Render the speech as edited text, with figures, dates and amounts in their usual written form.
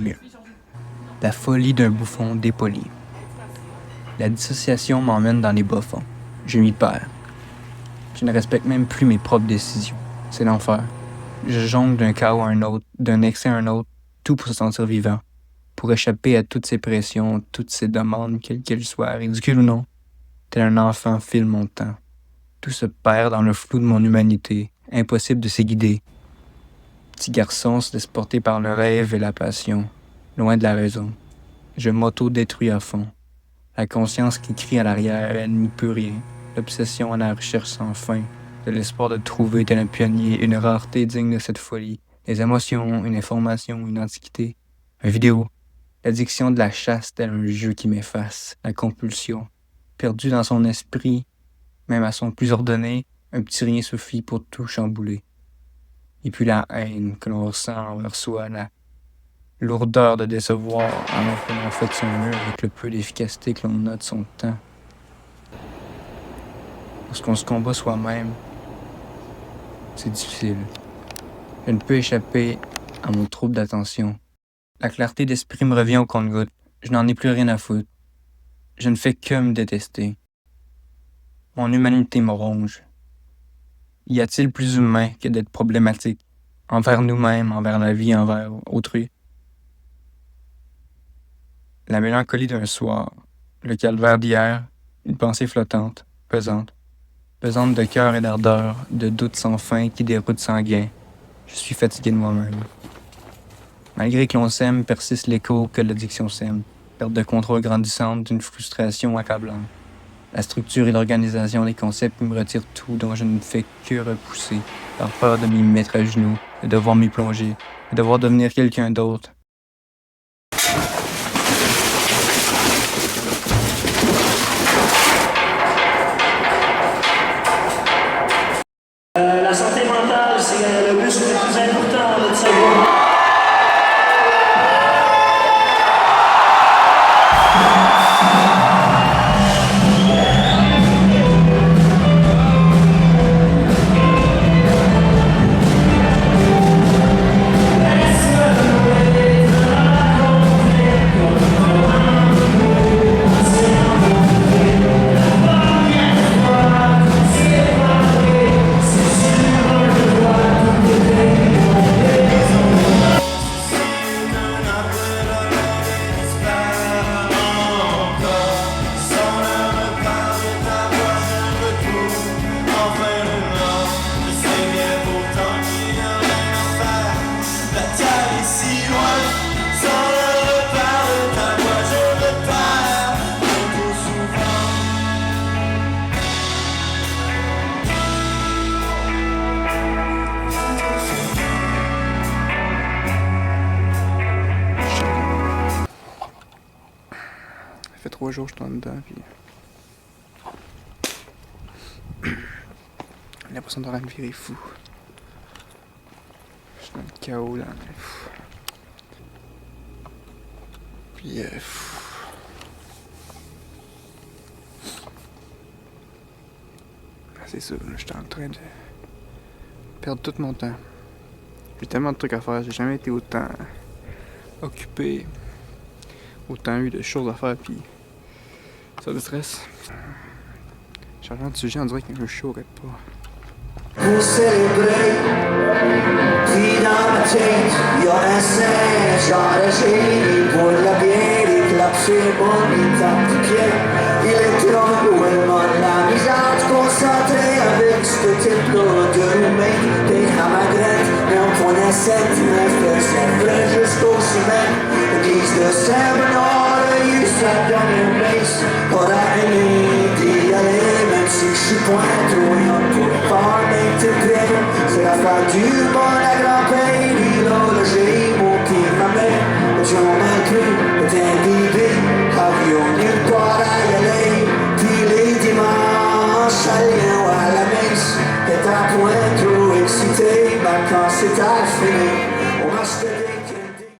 mieux. La folie d'un bouffon dépoli. La dissociation m'emmène dans les bas-fonds. Je m'y perds. Je ne respecte même plus mes propres décisions. C'est l'enfer. Je jongle d'un chaos à un autre, d'un excès à un autre, tout pour se sentir vivant, pour échapper à toutes ces pressions, toutes ces demandes, quelles qu'elles soient, ridicules ou non. Tel un enfant file mon temps. Tout se perd dans le flou de mon humanité, impossible de s'y guider. Petit garçon se laisse porter par le rêve et la passion, loin de la raison. Je m'auto-détruis à fond. La conscience qui crie à l'arrière, elle n'y peut rien. L'obsession à la recherche sans fin, de l'espoir de trouver tel un pionnier une rareté digne de cette folie. Les émotions, une information, une antiquité, un vidéo. L'addiction de la chasse tel un jeu qui m'efface, la compulsion. Perdu dans son esprit, même à son plus ordonné, un petit rien suffit pour tout chambouler. Et puis la haine que l'on ressent envers soi, la lourdeur de décevoir alors que l'on fait son mieux avec le peu d'efficacité que l'on a de son temps. Lorsqu'on se combat soi-même, c'est difficile. Je ne peux échapper à mon trouble d'attention. La clarté d'esprit me revient au compte-gouttes. Je n'en ai plus rien à foutre. Je ne fais que me détester. Mon humanité me ronge. Y a-t-il plus humain que d'être problématique, envers nous-mêmes, envers la vie, envers autrui? La mélancolie d'un soir, le calvaire d'hier, une pensée flottante, pesante de cœur et d'ardeur, de doutes sans fin qui déroutent sans gain. Je suis fatigué de moi-même. Malgré que l'on s'aime, persiste l'écho que l'addiction sème, perte de contrôle grandissante d'une frustration accablante. La structure et l'organisation des concepts me retirent tout dont je ne fais que repousser, par peur de m'y mettre à genoux, de devoir m'y plonger, de devoir devenir quelqu'un d'autre. La santé mentale, c'est le muscle le plus important de notre cerveau. Ça fait 3 jours que je suis en dedans, puis j'ai l'impression de me virer fou. Je suis dans le chaos, là. Puis, c'est ça, là, je suis en train de perdre tout mon temps. J'ai tellement de trucs à faire, j'ai jamais été autant occupé, autant eu de choses à faire, puis ça me stresse. Changeant de sujet, on dirait qu'il y a un show arrête pas. Pour célébrer, qui dans ma tête, y'a un singe enragé, pour la bière, il claque ses bonnes, il tape du pied. Il est loin de la misère, concentré avec ce type-là de roommate. Des ramagrettes, mais on prenait 7 mètres, c'est vrai jusqu'au ciment. L'église de Saint-Bernard a eu sa dernière place. Pas la haine d'y aller, même si je suis point trop young pour faire, mais t'es prêt. C'est l'affaire du bon à grand-père.